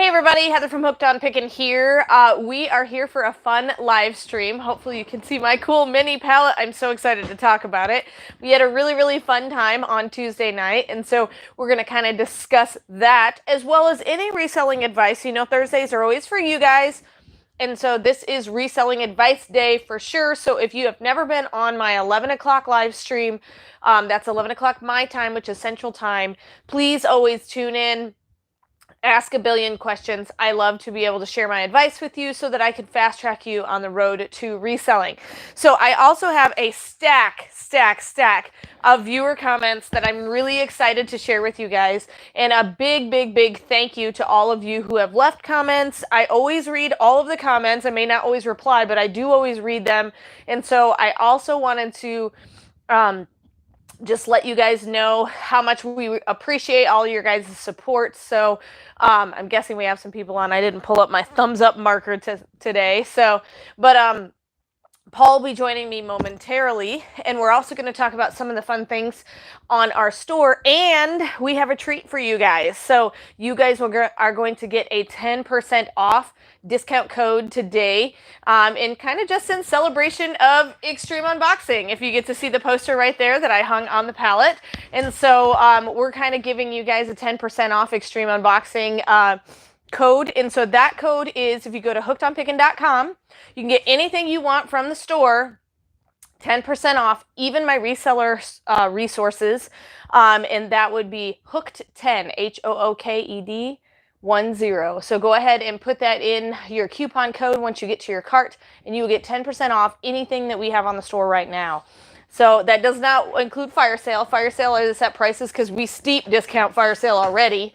Hey everybody, Heather from Hooked on Pickin here. We are here for a fun live stream. Hopefully you can see my cool mini pallet. I'm so excited to talk about it. We had a really fun time on Tuesday night, and so we're going to kind of discuss that as well as any reselling advice. You know, Thursdays are always for you guys. And so this is reselling advice day for sure. So if you have never been on my 11 o'clock live stream, that's 11 o'clock my time, which is Central Time. Please always tune in. Ask a billion questions. I love to be able to share my advice with you so that I can fast track you on the road to reselling. So I also have a stack of viewer comments that I'm really excited to share with you guys. And a big thank you to all of you who have left comments. I always read all of the comments. I may not always reply, but I do always read them. And so I also wanted to just let you guys know how much we appreciate all your guys' support. So I'm guessing we have some people on. I didn't pull up my thumbs up marker today. So, but Paul will be joining me momentarily, and we're also going to talk about some of the fun things on our store, and we have a treat for you guys. So you guys are going to get a 10% off discount code today, and kind of just in celebration of Extreme Unboxing. If you get to see the poster right there that I hung on the pallet. And so we're kind of giving you guys a 10% off Extreme Unboxing code. And so that code is, if you go to hookedonpickin.com, you can get anything you want from the store, 10% off, even my reseller resources. And that would be hooked10, HOOKED 10. So go ahead and put that in your coupon code once you get to your cart, and you will get 10% off anything that we have on the store right now. So that does not include fire sale. Fire sale is set prices because we steep discount fire sale already.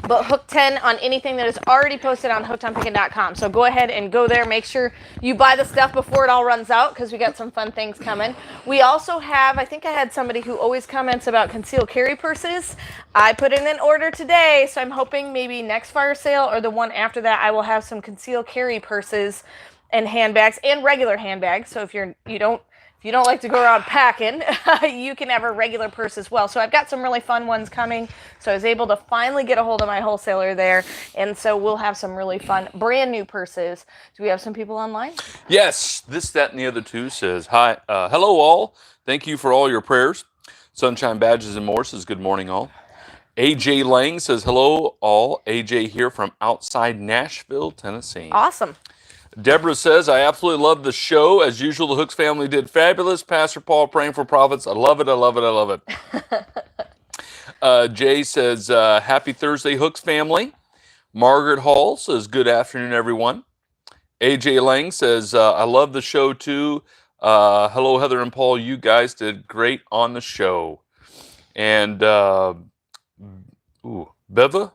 But Hook 10 on anything that is already posted on hookedonpickin.com. So go ahead and go there. Make sure you buy the stuff before it all runs out, because we got some fun things coming. We also have, I think I had somebody who always comments about concealed carry purses. I put in an order today, so I'm hoping maybe next fire sale or the one after that, I will have some concealed carry purses and handbags and regular handbags. So if you don't like to go around packing, you can have a regular purse as well. So I've got some really fun ones coming. So I was able to finally get a hold of my wholesaler there. And so we'll have some really fun, brand new purses. Do we have some people online? Yes. This, that, and the other two says, hi, hello all. Thank you for all your prayers. Sunshine Badges and more says, good morning all. AJ Lang says, hello all. AJ here from outside Nashville, Tennessee. Awesome. Deborah says, I absolutely love the show. As usual, the Hooks family did fabulous. Pastor Paul praying for profits. I love it. I love it. I love it. Jay says, happy Thursday, Hooks family. Margaret Hall says, good afternoon, everyone. AJ Lang says, I love the show too. Hello, Heather and Paul. You guys did great on the show. And Beva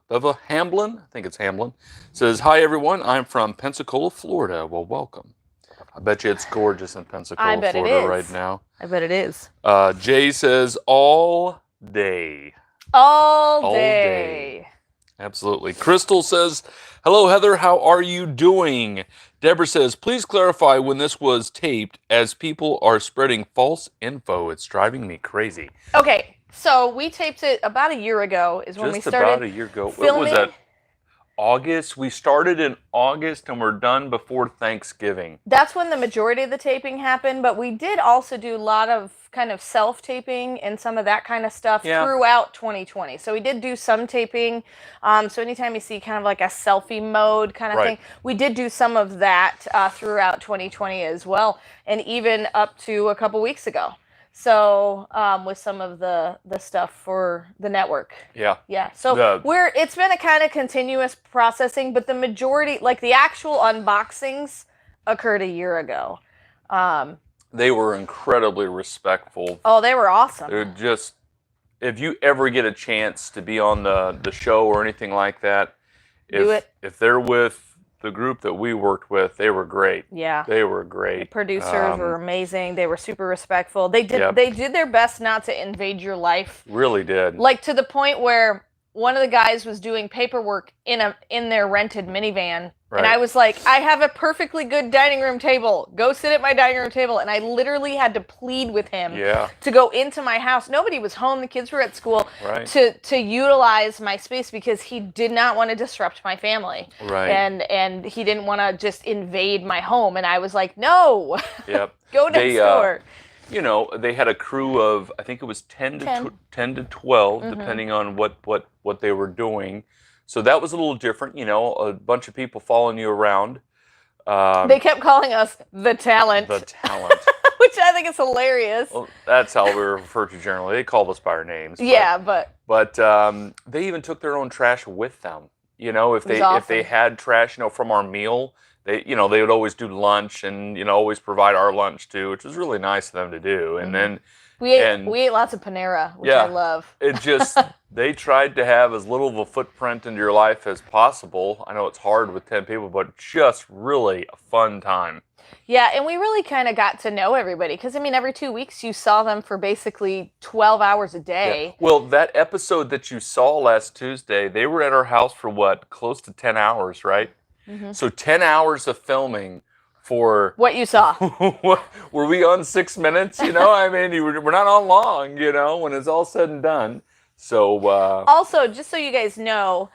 Hamblin, I think it's Hamblin, says, hi, everyone. I'm from Pensacola, Florida. Well, welcome. I bet you it's gorgeous in Pensacola, Florida right now. I bet it is. Jay says, all day. All day. Absolutely. Crystal says, hello, Heather. How are you doing? Deborah says, please clarify when this was taped, as people are spreading false info. It's driving me crazy. Okay. So we taped it about a year ago is when we started. Just about a year ago. What was that? August? We started in August and we're done before Thanksgiving. That's when the majority of the taping happened, but we did also do a lot of kind of self-taping and some of that kind of stuff throughout 2020. So we did do some taping. So anytime you see kind of like a selfie mode kind of thing, we did do some of that throughout 2020 as well, and even up to a couple weeks ago. So with some of the stuff for the network. Yeah. So it's been a kind of continuous processing, but the majority, like the actual unboxings, occurred a year ago. They were incredibly respectful. Oh, they were awesome. They're just, if you ever get a chance to be on the show or anything like that, if they're with the group that we worked with, they were great. Yeah. They were great. The producers were amazing. They were super respectful. They did their best not to invade your life. Really did. Like to the point where one of the guys was doing paperwork in their rented minivan. Right. And I was like, I have a perfectly good dining room table. Go sit at my dining room table. And I literally had to plead with him to go into my house. Nobody was home. The kids were at school. Right. To utilize my space because he did not want to disrupt my family. Right. And he didn't want to just invade my home. And I was like, no. Yep. Go next door. You know, they had a crew of, I think it was 10 to 12, depending on what they were doing. So that was a little different, you know, a bunch of people following you around. They kept calling us the talent. The talent. Which I think is hilarious. Well, that's how we were referred to generally. They called us by our names. Yeah, But they even took their own trash with them. You know, if they had trash, you know, from our meal, they would always do lunch and, you know, always provide our lunch too, which was really nice of them to do. And then we ate lots of Panera, which I love. It just, they tried to have as little of a footprint into your life as possible. I know it's hard with 10 people, but just really a fun time. Yeah, and we really kind of got to know everybody because, I mean, every 2 weeks you saw them for basically 12 hours a day. Yeah. Well, that episode that you saw last Tuesday, they were at our house for what, close to 10 hours, right? So 10 hours of filming for what you saw. Were we on 6 minutes? You know, I mean, we're not on long, you know, when it's all said and done. So also, just so you guys know,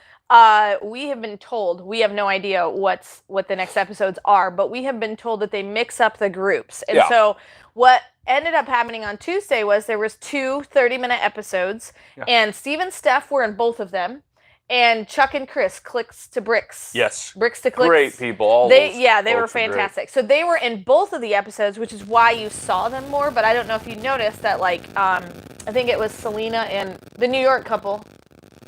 we have been told, we have no idea what the next episodes are, but we have been told that they mix up the groups. And so what ended up happening on Tuesday was there was 2 30-minute episodes, and Steve and Steph were in both of them. And Chuck and Chris, Clicks to Bricks. Yes. Bricks to Clicks. Great people. They were fantastic. So they were in both of the episodes, which is why you saw them more. But I don't know if you noticed that, like, I think it was Selena and the New York couple,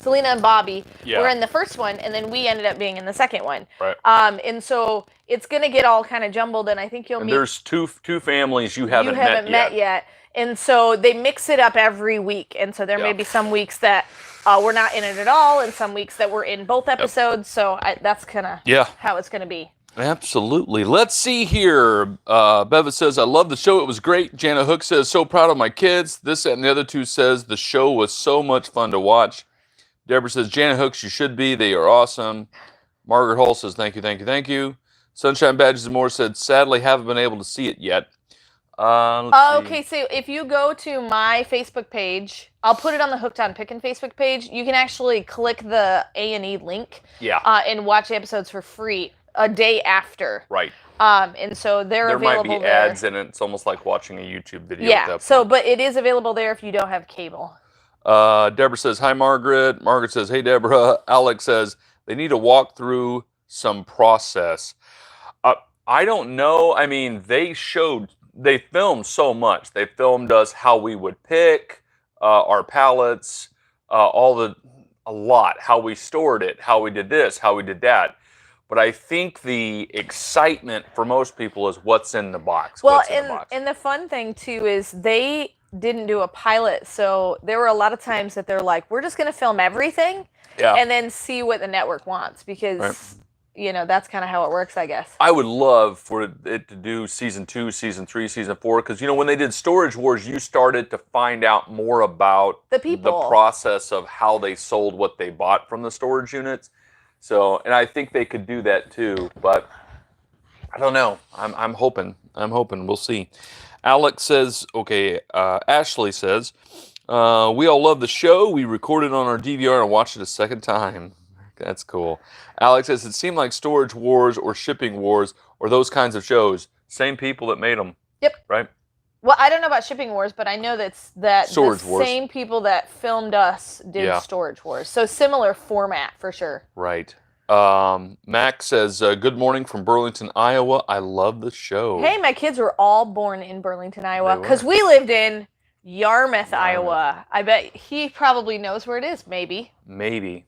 Selena and Bobby, were in the first one, and then we ended up being in the second one. Right. And so it's going to get all kind of jumbled, and I think you'll meet... There's two families you haven't met yet. And so they mix it up every week. And so there may be some weeks that we're not in it at all, and some weeks that we're in both episodes. So that's kind of how it's going to be. Absolutely. Let's see here. Beva says, I love the show. It was great. Jana Hook says, so proud of my kids. This and the other two says, the show was so much fun to watch. Deborah says, Jana Hooks, you should be. They are awesome. Margaret Hall says, thank you, thank you, thank you. Sunshine Badges and More said, sadly, haven't been able to see it yet. Okay, so if you go to my Facebook page, I'll put it on the Hooked on Pickin Facebook page. You can actually click the A&E link and watch the episodes for free a day after. Right. And so they're available there. There might be ads in it. It's almost like watching a YouTube video. Yeah, so, but it is available there if you don't have cable. Deborah says, hi, Margaret. Margaret says, hey, Deborah. Alex says, they need to walk through some process. I don't know. I mean, they filmed so much. They filmed us how we would pick our pallets, a lot, how we stored it, how we did this, how we did that. But I think the excitement for most people is what's in the box. Well, and the fun thing too is they didn't do a pilot, so there were a lot of times that they're like, we're just going to film everything and then see what the network wants, because you know, that's kind of how it works, I guess. I would love for it to do season 2, season 3, season 4, because, you know, when they did Storage Wars, you started to find out more about the people, the process of how they sold what they bought from the storage units. So, and I think they could do that too, but I don't know. I'm hoping. We'll see. Alex says, okay, Ashley says, we all love the show. We recorded on our DVR and watched it a second time. That's cool. Alex says, it seemed like Storage Wars or Shipping Wars or those kinds of shows. Same people that made them. Yep. Right? Well, I don't know about Shipping Wars, but I know that Storage the Wars. Same people that filmed us did Storage Wars. So similar format for sure. Right. Max says, good morning from Burlington, Iowa. I love the show. Hey, my kids were all born in Burlington, Iowa, because we lived in Yarmouth, Iowa. I bet he probably knows where it is, maybe. Maybe.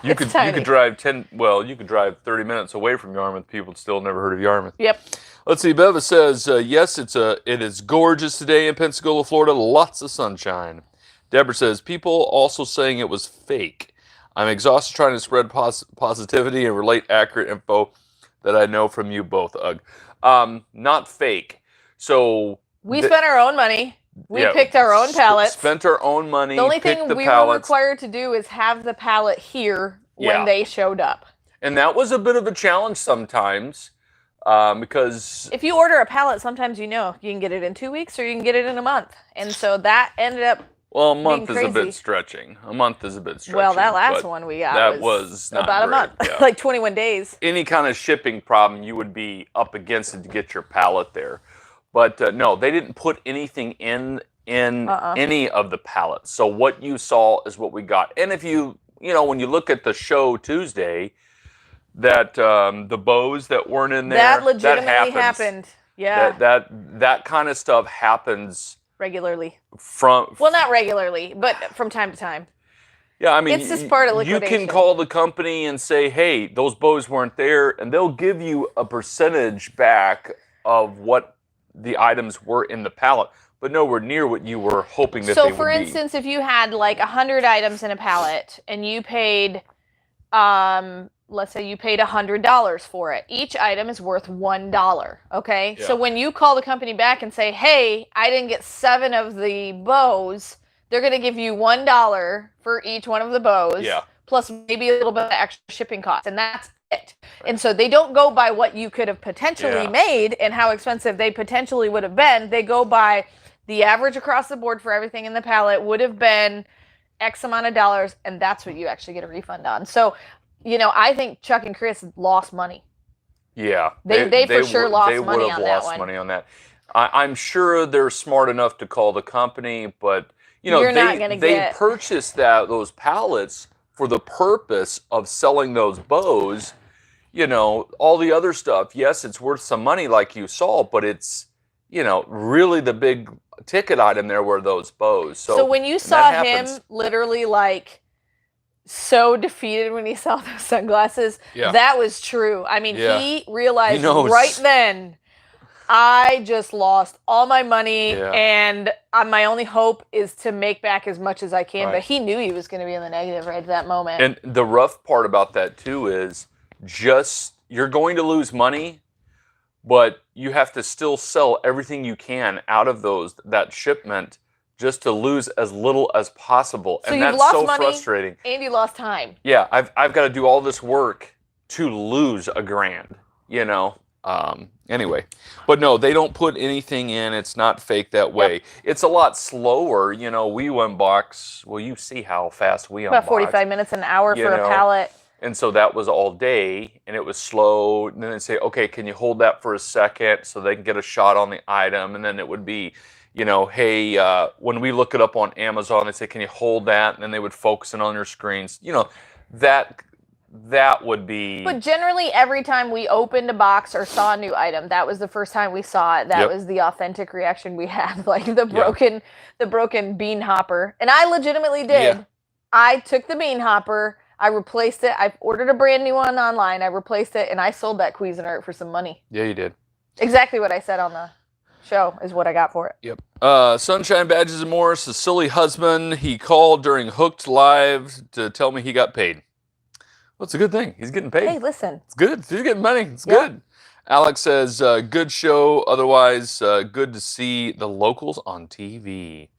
You could drive 30 minutes away from Yarmouth. People still never heard of Yarmouth. Yep. Let's see. Beva says, yes, it is gorgeous today in Pensacola, Florida. Lots of sunshine. Deborah says, people also saying it was fake. I'm exhausted trying to spread positivity and relate accurate info that I know from you both, Ugh. Not fake. So we spent our own money. We picked our own pallets. Spent our own money. The only thing the we pallets. were required to do is have the pallet here when they showed up. And that was a bit of a challenge sometimes because... If you order a pallet, sometimes you can get it in 2 weeks or you can get it in a month. And so that ended up Well, a month is a bit stretching. Well, that last one we got was not about great. a month, like 21 days. Any kind of shipping problem, you would be up against it to get your pallet there. But no, they didn't put anything in any of the pallets. So what you saw is what we got. And if when you look at the show Tuesday, that the bows that weren't in there, that legitimately happened. Yeah. That kind of stuff happens regularly. Well, not regularly, but from time to time. Yeah, I mean, it's just part of liquidation. You can call the company and say, hey, those bows weren't there, and they'll give you a percentage back of what the items were in the pallet, but nowhere near what you were hoping that they would be. So, for instance, if you had like 100 items in a pallet and you paid, let's say you paid $100 for it, each item is worth $1. Okay, so when you call the company back and say, "Hey, I didn't get 7 of the bows," they're going to give you $1 for each one of the bows, plus maybe a little bit of extra shipping costs, and that's it. Right. And so they don't go by what you could have potentially made and how expensive they potentially would have been. They go by the average across the board for everything in the pallet would have been X amount of dollars, and that's what you actually get a refund on. So, I think Chuck and Chris lost money. Yeah. They for sure lost money on that one. They would have lost money on that. I'm sure they're smart enough to call the company, but, they purchased those pallets for the purpose of selling those bows. All the other stuff, yes, it's worth some money like you saw, but it's, really the big ticket item there were those bows. So when you saw him literally like so defeated when he saw those sunglasses, that was true. I mean, he realized right then, I just lost all my money, and my only hope is to make back as much as I can. Right. But he knew he was going to be in the negative right at that moment. And the rough part about that, too, is you're going to lose money, but you have to still sell everything you can out of that shipment just to lose as little as possible. So and you've that's lost so money, frustrating. And you lost time. Yeah, I've got to do all this work to lose $1,000, Anyway, but no, they don't put anything in. It's not fake that way. Yep. It's a lot slower. We unbox. Well, you see how fast we unbox. About 45 minutes an hour for a pallet. And so that was all day, and it was slow. And then they'd say, okay, can you hold that for a second so they can get a shot on the item? And then it would be, hey, when we look it up on Amazon, they say, can you hold that? And then they would focus it on your screens. That would be... But generally, every time we opened a box or saw a new item, that was the first time we saw it. That was the authentic reaction we had, like the broken bean hopper. And I legitimately did. Yeah. I took the bean hopper, I replaced it. I ordered a brand new one online. I replaced it, and I sold that Cuisinart for some money. Yeah, you did. Exactly what I said on the show is what I got for it. Yep. Sunshine Badges and Morris, the silly husband, he called during Hooked Live to tell me he got paid. Well, it's a good thing. He's getting paid. Hey, listen. It's good. He's getting money. It's good. Alex says, good show. Otherwise, good to see the locals on TV.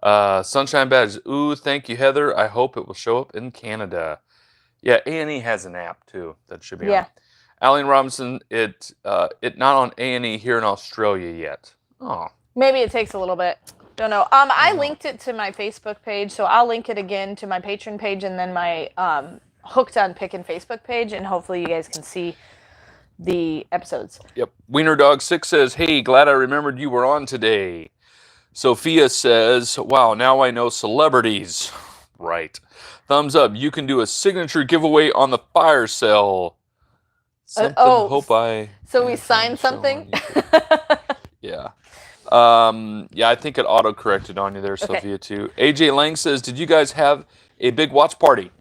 Sunshine Badges. Ooh, thank you, Heather. I hope it will show up in Canada. Yeah, A&E has an app, too, that should be on. Aline Robinson, it not on A&E here in Australia yet. Oh. Maybe it takes a little bit. Don't know. I linked it to my Facebook page, so I'll link it again to my Patreon page and then my... Hooked on Pickin Facebook page, and hopefully you guys can see the episodes. Yep. Wiener Dog 6 says, hey, glad I remembered you were on today. Sophia says, wow, now I know celebrities. Right. Thumbs up. You can do a signature giveaway on the fire sale. Something hope I... So we signed something? Yeah. I think it auto-corrected on you there, Sophia, too. AJ Lang says, did you guys have a big watch party?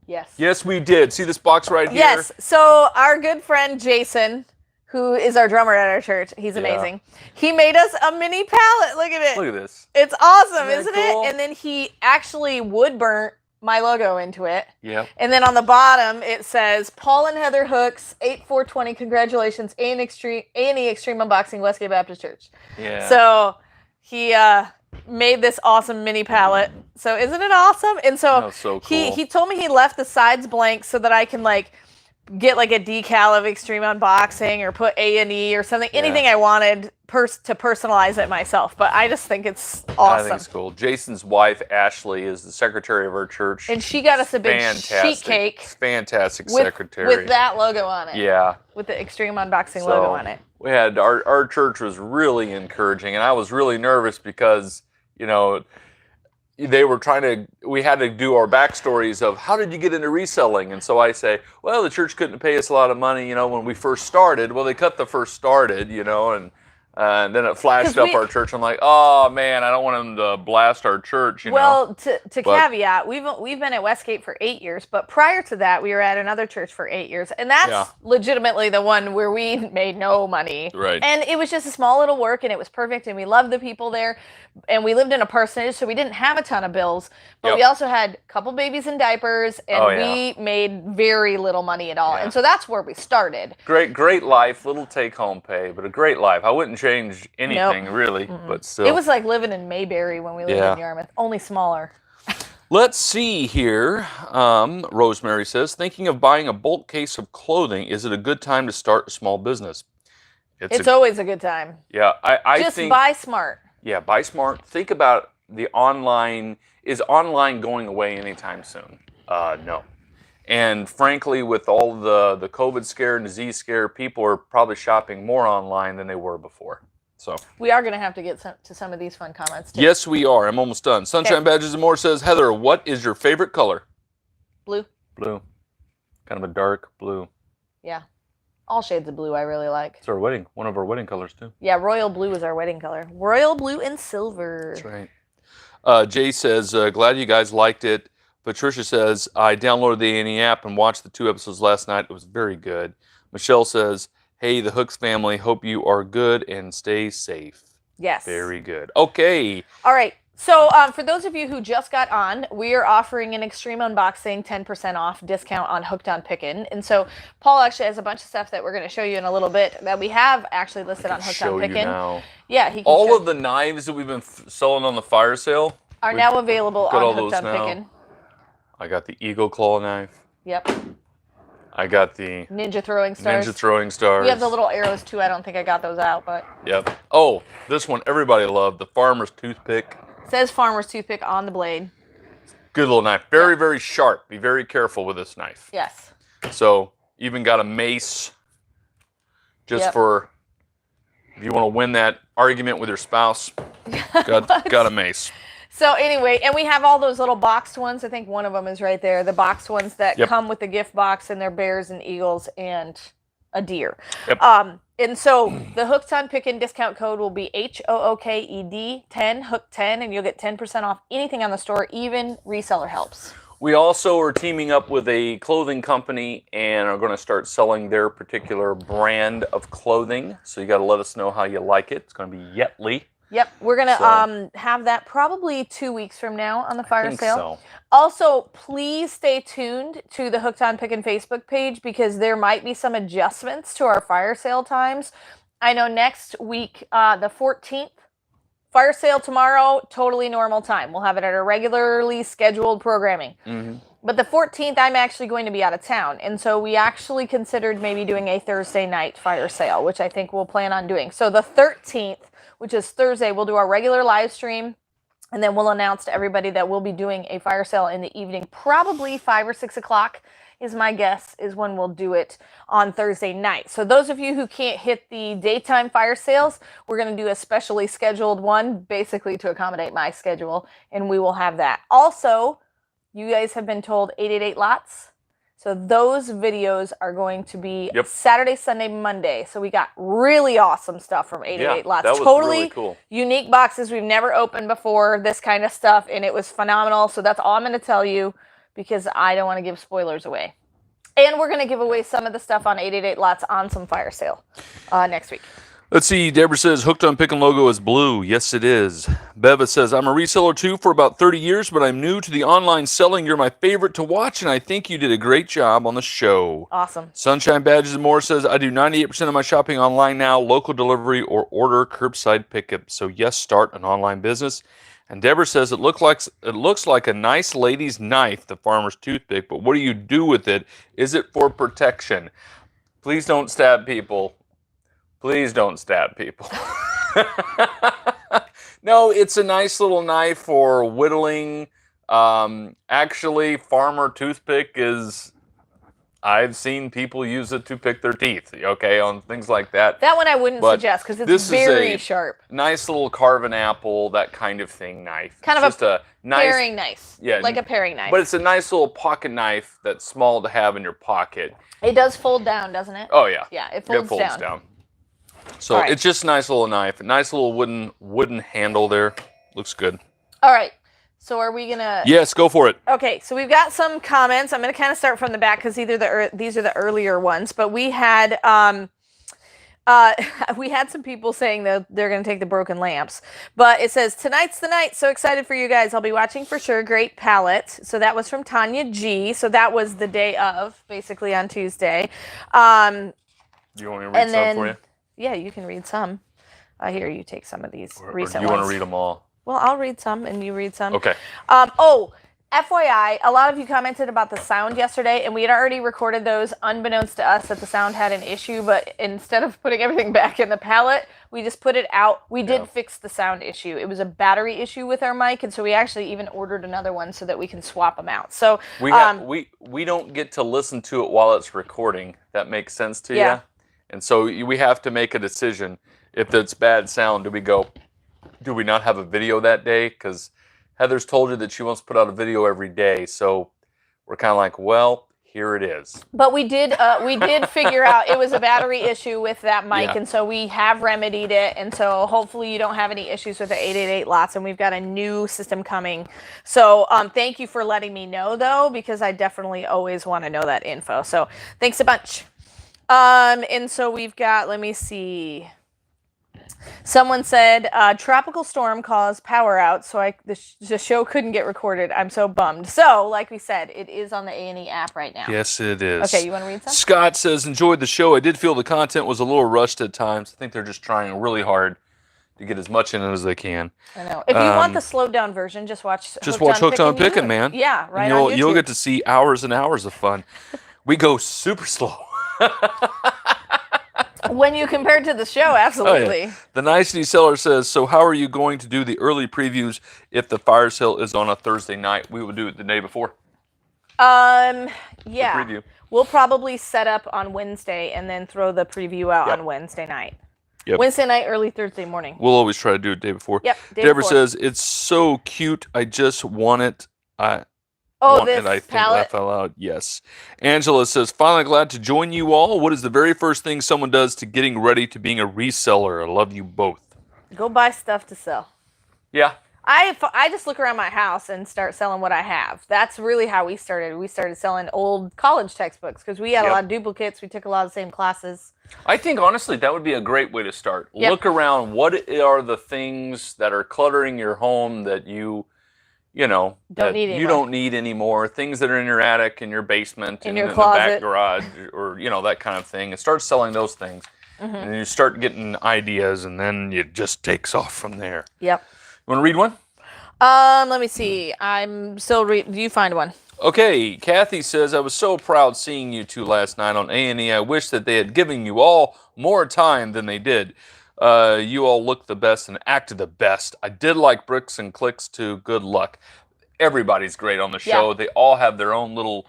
Yes. Yes, we did. See this box right here? Yes. So our good friend Jason, who is our drummer at our church, he's amazing. He made us a mini pallet. Look at it. Look at this. It's awesome, isn't it? And then he actually wood burnt my logo into it. Yep. And then on the bottom it says Paul and Heather Hooks 8420. Congratulations, A&E Extreme Unboxing, Westgate Baptist Church. Yeah. So he made this awesome mini pallet. So isn't it awesome? And so, That's so cool. he told me he left the sides blank so that I can like get like a decal of Extreme Unboxing or put A&E or something, anything I wanted to personalize it myself. But I just think it's awesome. I think it's cool. Jason's wife, Ashley, is the secretary of our church. And she got us a big sheet cake. Fantastic secretary. With that logo on it. Yeah. With the Extreme Unboxing logo on it. We had, our church was really encouraging, and I was really nervous because, you know, we had to do our backstories of how did you get into reselling? And so I say, well, the church couldn't pay us a lot of money, you know, when we first started. Well, they cut the first started, you know, and then it flashed up our church. I'm like, oh man, I don't want them to blast our church, you know. Well, to caveat, we've been at Westgate for 8 years, but prior to that, we were at another church for 8 years, and that's legitimately the one where we made no money. Right. And it was just a small little work, and it was perfect, and we loved the people there, and we lived in a parsonage, so we didn't have a ton of bills, but we also had a couple babies in diapers, and we made very little money at all, and so that's where we started. Great life, little take-home pay, but a great life. I wouldn't change anything really, but still. It was like living in Mayberry when we lived in Yarmouth, only smaller. Let's see here. Rosemary says, thinking of buying a bulk case of clothing, is it a good time to start a small business? It's always a good time. Yeah, I just think, buy smart. Yeah, buy smart. Think about the online. Is online going away anytime soon? No. And frankly, with all the COVID scare and disease scare, people are probably shopping more online than they were before. So we are going to have to get to some of these fun comments too. Yes, we are. I'm almost done. Sunshine Badges and More says, Heather, what is your favorite color? Blue. Blue. Kind of a dark blue. Yeah. All shades of blue I really like. It's one of our wedding colors too. Yeah, royal blue is our wedding color. Royal blue and silver. That's right. Jay says, glad you guys liked it. Patricia says, I downloaded the A&E app and watched the 2 episodes last night. It was very good. Michelle says, hey, the Hooks family, hope you are good and stay safe. Yes. Very good. Okay. All right. So for those of you who just got on, we are offering an Extreme Unboxing 10% off discount on Hooked on Pickin. And so Paul actually has a bunch of stuff that we're going to show you in a little bit that we have actually listed on Hooked on Pickin. Now. Yeah, he can all of the knives that we've been selling on the fire sale are now available on Hooked on Pickin. I got the Eagle Claw knife. Yep. I got the Ninja Throwing Stars. Ninja Throwing Stars. We have the little arrows too. I don't think I got those out, but. Yep. Oh, this one everybody loved, the Farmer's Toothpick. It says Farmer's Toothpick on the blade. Good little knife. Very, very sharp. Be very careful with this knife. Yes. So, even got a mace just for if you want to win that argument with your spouse. got a mace. So anyway, and we have all those little boxed ones. I think one of them is right there. The boxed ones that come with the gift box, and they're bears and eagles and a deer. Yep. And so the Hooked on Pickin discount code will be HOOKED 10, Hook 10, and you'll get 10% off anything on the store, even reseller helps. We also are teaming up with a clothing company and are going to start selling their particular brand of clothing. So you got to let us know how you like it. It's going to be Yetley. Yep, we're going to have that probably 2 weeks from now on the fire sale. So. Also, please stay tuned to the Hooked on Pickin Facebook page because there might be some adjustments to our fire sale times. I know next week, the 14th, fire sale tomorrow, totally normal time. We'll have it at our regularly scheduled programming. Mm-hmm. But the 14th, I'm actually going to be out of town. And so we actually considered maybe doing a Thursday night fire sale, which I think we'll plan on doing. So the 13th, which is Thursday, we'll do our regular live stream, and then we'll announce to everybody that we'll be doing a fire sale in the evening. Probably 5 or 6 o'clock is my guess is when we'll do it on Thursday night. So those of you who can't hit the daytime fire sales, we're going to do a specially scheduled one, basically to accommodate my schedule, and we will have that. Also, you guys have been told 888 lots. So those videos are going to be Saturday, Sunday, Monday. So we got really awesome stuff from 888 Lots. That was totally really cool. Unique boxes we've never opened before, this kind of stuff, and it was phenomenal. So that's all I'm going to tell you because I don't want to give spoilers away. And we're going to give away some of the stuff on 888 Lots on some fire sale next week. Let's see. Deborah says, Hooked on Pickin logo is blue. Yes, it is. Beva says, I'm a reseller too for about 30 years, but I'm new to the online selling. You're my favorite to watch, and I think you did a great job on the show. Awesome. Sunshine Badges and More says, I do 98% of my shopping online now, local delivery or order curbside pickup. So yes, start an online business. And Deborah says, it looks like a nice lady's knife, the farmer's toothpick, but what do you do with it? Is it for protection? Please don't stab people. Please don't stab people. No, it's a nice little knife for whittling. Actually, farmer toothpick is, I've seen people use it to pick their teeth, okay, on things like that. That one I wouldn't suggest because it's very sharp. Nice little carve an apple, that kind of thing knife. Kind it's of a nice paring knife. Yeah. Like a paring knife. But it's a nice little pocket knife that's small to have in your pocket. It does fold down, doesn't it? Oh, yeah. Yeah, it folds down. So it's just a nice little knife. A nice little wooden handle there. Looks good. All right. So are we going to... Yes, go for it. Okay, so we've got some comments. I'm going to kind of start from the back because these are the earlier ones. But we had some people saying that they're going to take the broken lamps. But it says, tonight's the night. So excited for you guys. I'll be watching for sure. Great pallet. So that was from Tanya G. So that was the day of, basically on Tuesday. Do you want me to read some for you? Yeah, you can read some. Here, you take some of these recent ones. Or do you want ones. to read them all? Well, I'll read some and you read some. Okay. FYI, a lot of you commented about the sound yesterday, and we had already recorded those unbeknownst to us that the sound had an issue, but instead of putting everything back in the pallet, we just put it out. We did fix the sound issue. It was a battery issue with our mic, and so we actually even ordered another one so that we can swap them out. So we don't get to listen to it while it's recording. That makes sense to you? And so we have to make a decision. If it's bad sound, do we not have a video that day? Because Heather's told you that she wants to put out a video every day. So we're kind of like, well, here it is. But we did figure out it was a battery issue with that mic, and so we have remedied it. And so hopefully you don't have any issues with the 888 lots, and we've got a new system coming. So thank you for letting me know, though, because I definitely always want to know that info. So thanks a bunch. And so we've got, let me see. Someone said, tropical storm caused power out, so the show couldn't get recorded. I'm so bummed. So, like we said, it is on the A&E app right now. Yes, it is. Okay, you want to read some? Scott says, enjoyed the show. I did feel the content was a little rushed at times. I think they're just trying really hard to get as much in it as they can. I know. If you want the slowed down version, just watch Hooked on Pickin, man. Yeah, right on YouTube. You'll get to see hours and hours of fun. We go super slow. When you compare it to the show, absolutely. Oh, yeah. The Nicety Seller says, so how are you going to do the early previews if the fire sale is on a Thursday night? We will do it the day before. Yeah. Preview. We'll probably set up on Wednesday and then throw the preview out on Wednesday night. Yep. Wednesday night, early Thursday morning. We'll always try to do it the day before. Yep, Deborah says, it's so cute. I just want it. This I think pallet? laugh out loud. Yes. Angela says, finally glad to join you all. What is the very first thing someone does to getting ready to being a reseller? I love you both. Go buy stuff to sell. Yeah. I just look around my house and start selling what I have. That's really how we started. We started selling old college textbooks because we had a lot of duplicates. We took a lot of the same classes. I think, honestly, that would be a great way to start. Yep. Look around. What are the things that are cluttering your home that you don't need anymore? Things that are in your attic, in your basement, in your closet, the back garage, or that kind of thing. And start selling those things, and you start getting ideas, and then it just takes off from there. Yep. You want to read one? Let me see. I'm still do you find one? Okay. Kathy says, I was so proud seeing you two last night on A&E. I wish that they had given you all more time than they did. You all looked the best and acted the best. I did like Bricks and Clicks too. Good luck. Everybody's great on the show. They all have their own little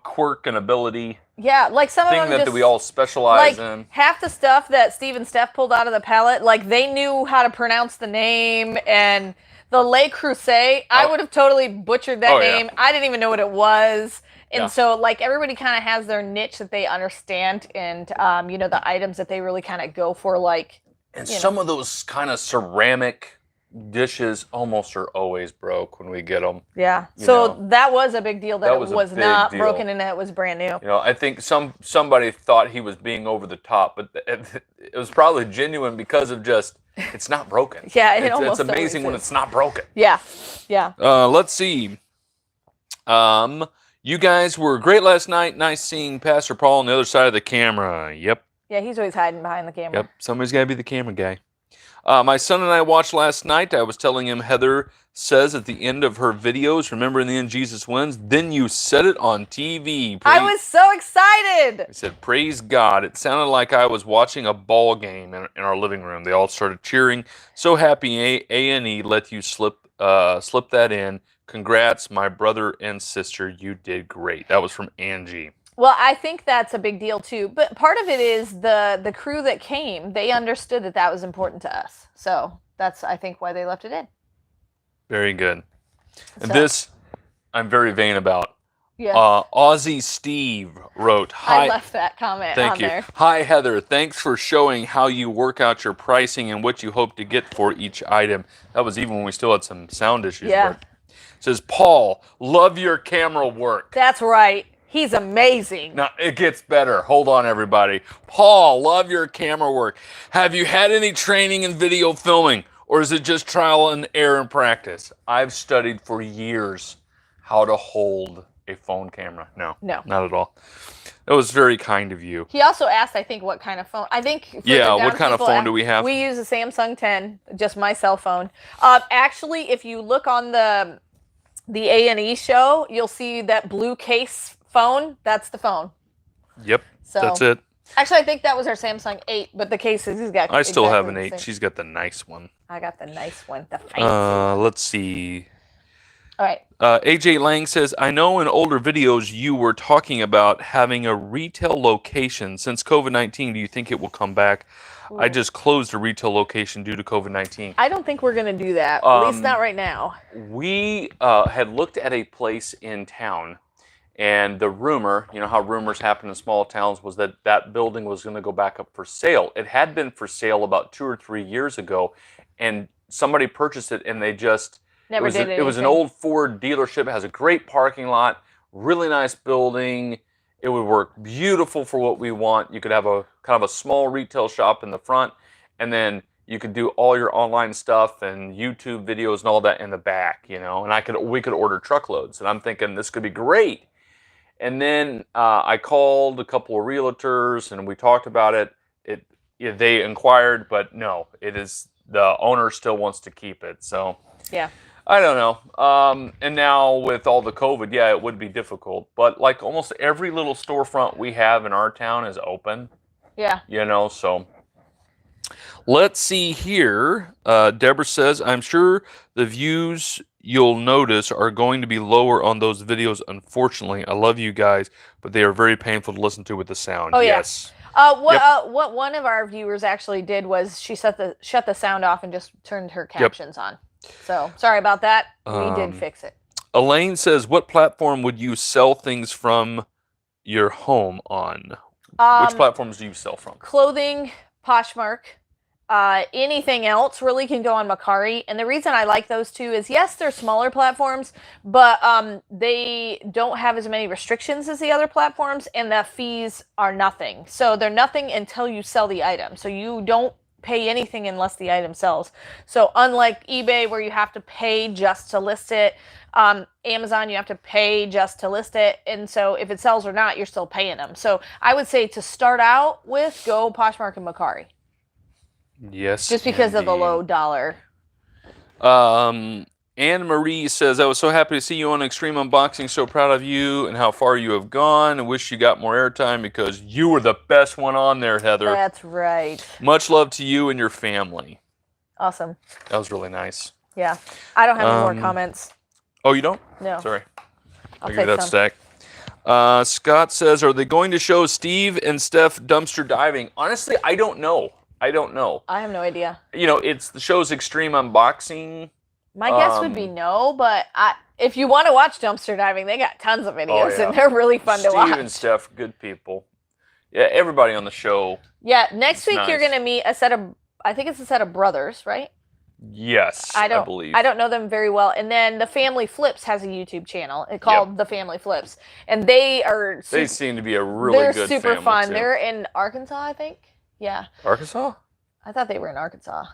quirk and ability. Yeah, like some of them that we all specialize in. Half the stuff that Steve and Steph pulled out of the pallet, like they knew how to pronounce the name. And the Le Creuset, I would have totally butchered that name. I didn't even know what it was. And so, like, everybody kind of has their niche that they understand, and the items that they really kind of go for, like. And some of those kind of ceramic dishes almost are always broke when we get them. Yeah. You So know. that was a big deal that That it was a was big not deal. broken and that it was brand new. You know, I think somebody thought he was being over the top, but it was probably genuine because of just it's not broken. Yeah, it's amazing when it's not broken. Yeah. Yeah. Let's see. You guys were great last night. Nice seeing Pastor Paul on the other side of the camera. Yep. Yeah, he's always hiding behind the camera. Yep. Somebody's got to be the camera guy. My son and I watched last night. I was telling him Heather says at the end of her videos, remember in the end Jesus wins, then you said it on TV. I was so excited. I said, praise God. It sounded like I was watching a ball game in our living room. They all started cheering. So happy A&E let you slip that in. Congrats, my brother and sister. You did great. That was from Angie. Well, I think that's a big deal too. But part of it is the crew that came, they understood that was important to us. So that's, I think, why they left it in. Very good. And this, I'm very vain about. Yeah. Aussie Steve wrote, hi. I left that comment Thank on you. there. Hi, Heather. Thanks for showing how you work out your pricing and what you hope to get for each item. That was even when we still had some sound issues. Yeah. But it says, Paul, love your camera work. That's right. He's amazing. Now, it gets better. Hold on, everybody. Paul, love your camera work. Have you had any training in video filming, or is it just trial and error and practice? I've studied for years how to hold a phone camera. No, not at all. That was very kind of you. He also asked, I think, what kind of phone. I think. What kind of phone do we have? We use a Samsung 10, just my cell phone. Actually, if you look on the A&E show, you'll see that blue case phone. That's the phone. Yep, so, that's it. Actually, I think that was our Samsung 8, but the case is got. I still have an 8. She's got the nice one. I got the nice one, the fancy. Let's see. All right. AJ Lang says, I know in older videos you were talking about having a retail location. Since COVID-19, do you think it will come back? Ooh. I just closed a retail location due to COVID-19. I don't think we're going to do that, at least not right now. We had looked at a place in town, and the rumor, you know how rumors happen in small towns, was that that building was going to go back up for sale. It had been for sale about 2 or 3 years ago, and somebody purchased it, and they just... Never did anything. It was an old Ford dealership. It has a great parking lot, really nice building. It would work beautiful for what we want. You could have a kind of a small retail shop in the front, and then you could do all your online stuff and YouTube videos and all that in the back, you know. And we could order truckloads. And I'm thinking this could be great. And then I called a couple of realtors and we talked about it. They inquired, but no, the owner still wants to keep it. So yeah. I don't know. And now with all the COVID, yeah, it would be difficult. But like almost every little storefront we have in our town is open. Yeah. You know, so let's see here. Deborah says, I'm sure the views you'll notice are going to be lower on those videos, unfortunately. I love you guys, but they are very painful to listen to with the sound. Oh, yes. What one of our viewers actually did was she shut the sound off and just turned her captions on. So sorry about that. We did fix it. Elaine says, what platform would you sell things from your home on? Which platforms do you sell from? Clothing, Poshmark. Anything else really can go on Mercari. And the reason I like those two is, yes, they're smaller platforms, but they don't have as many restrictions as the other platforms, and the fees are nothing. So they're nothing until you sell the item. So you don't pay anything unless the item sells. So unlike eBay, where you have to pay just to list it, Amazon, you have to pay just to list it. And so if it sells or not, you're still paying them. So I would say to start out with, go Poshmark and Mercari. Yes. Just because of the low dollar. Anne Marie says, I was so happy to see you on Extreme Unboxing. So proud of you and how far you have gone. I wish you got more airtime because you were the best one on there, Heather. That's right. Much love to you and your family. Awesome. That was really nice. Yeah. I don't have any more comments. Oh, you don't? No. Sorry. I'll give you that some. stack. Scott says, are they going to show Steve and Steph dumpster diving? Honestly, I don't know. I have no idea. You know, the show's Extreme Unboxing. My guess would be no, but if you want to watch dumpster diving, they got tons of videos, and they're really fun to watch. Steve and Steph, good people. Yeah, everybody on the show. Yeah, next week you're going to meet I think it's a set of brothers, right? Yes, I believe. I don't know them very well. And then the Family Flips has a YouTube channel called The Family Flips, and they seem to be a really good super family, fun. too. They're in Arkansas, I think. Yeah. Arkansas? I thought they were in Arkansas.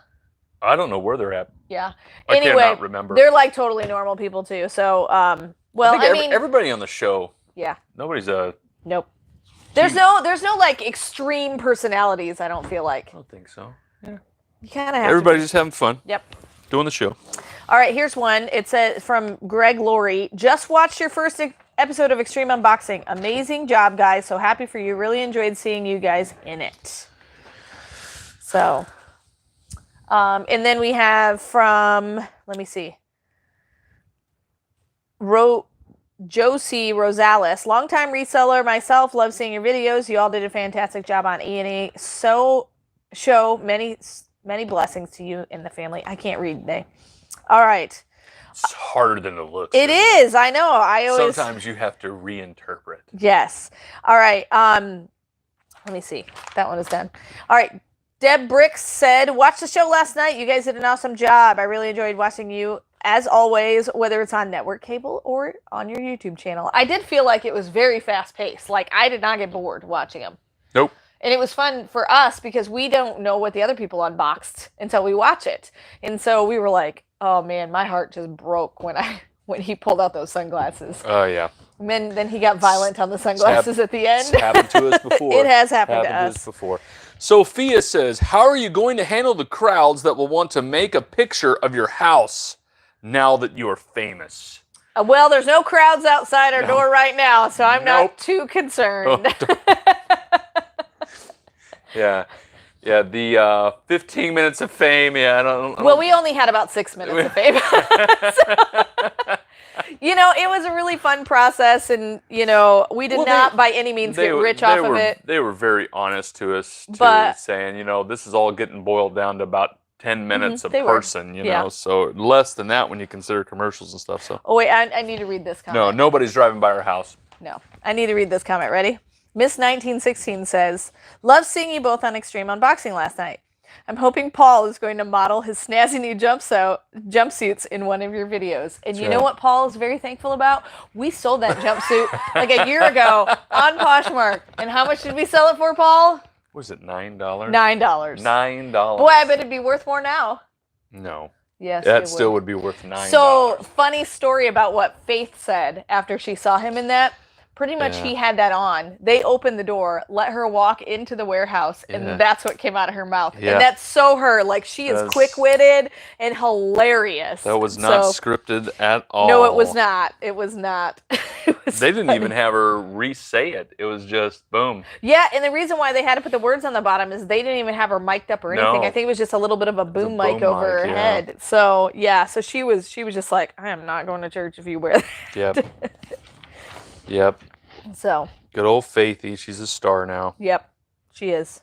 I don't know where they're at. Yeah. I Anyway, cannot remember. They're like totally normal people too. So, well, I mean, everybody on the show. Yeah. Nobody's Nope. There's no like extreme personalities. I don't feel like. I don't think so. Yeah. You kind of have. Everybody's just having fun. Yep. Doing the show. All right, here's one. It's from Greg Laurie. Just watched your first episode of Extreme Unboxing. Amazing job, guys. So happy for you. Really enjoyed seeing you guys in it. So, and then we have from, let me see, Josie Rosales, longtime reseller myself. Love seeing your videos. You all did a fantastic job on E&E. So, show many blessings to you and the family. I can't read today. All right. It's harder than it looks. It is. I know. Sometimes you have to reinterpret. Yes. All right. Let me see. That one is done. All right. Deb Bricks said, watched the show last night. You guys did an awesome job. I really enjoyed watching you, as always, whether it's on network cable or on your YouTube channel. I did feel like it was very fast-paced. Like, I did not get bored watching them. Nope. And it was fun for us because we don't know what the other people unboxed until we watch it. And so we were like, oh, man, my heart just broke when he pulled out those sunglasses. Oh, yeah. And then he got violent on the sunglasses at the end. It's happened to us before. It has happened to us before. Sophia says, how are you going to handle the crowds that will want to make a picture of your house now that you are famous? Well, there's no crowds outside our door right now, so I'm not too concerned. Yeah. Yeah, the 15 minutes of fame, I don't... Well, we only had about 6 minutes of fame. It was a really fun process, and, we did not by any means get rich off of it. They were very honest to us, too, saying, this is all getting boiled down to about 10 minutes a person, so less than that when you consider commercials and stuff. So. Oh, wait, I need to read this comment. No, nobody's driving by our house. No, I need to read this comment. Ready? Miss 1916 says, love seeing you both on Extreme Unboxing last night. I'm hoping Paul is going to model his snazzy new jumpsuits in one of your videos. And you know what Paul is very thankful about? We sold that jumpsuit like a year ago on Poshmark. And how much did we sell it for, Paul? Was it $9? $9. $9. Boy, I bet it'd be worth more now. No. Yes, that still would be worth $9. So, funny story about what Faith said after she saw him in that. Pretty much he had that on. They opened the door, let her walk into the warehouse, and that's what came out of her mouth. Yeah. And that's so her. Like, she is quick-witted and hilarious. That was not scripted at all. No, it was not. It was not. They didn't even have her re-say it. It was just boom. Yeah, and the reason why they had to put the words on the bottom is they didn't even have her mic'd up or anything. No. I think it was just a little bit of a boom mic over her head. So, so she was just like, I am not going to church if you wear that. Yep. Yep. So. Good old Faithy. She's a star now. Yep. She is.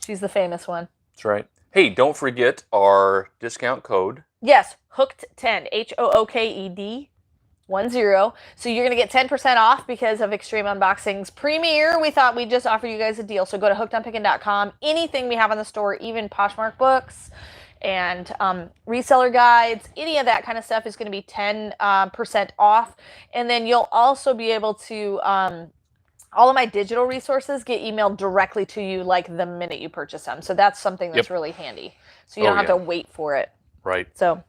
She's the famous one. That's right. Hey, don't forget our discount code. Yes. Hooked10. HOOKED 10. So you're going to get 10% off because of Extreme Unboxing's premiere. We thought we'd just offer you guys a deal. So go to hookedonpickin.com. Anything we have on the store, even Poshmark books and reseller guides, any of that kind of stuff is going to be 10% off. And then you'll also be able to, all of my digital resources get emailed directly to you like the minute you purchase them. So that's something that's really handy. So you don't have to wait for it. Right. So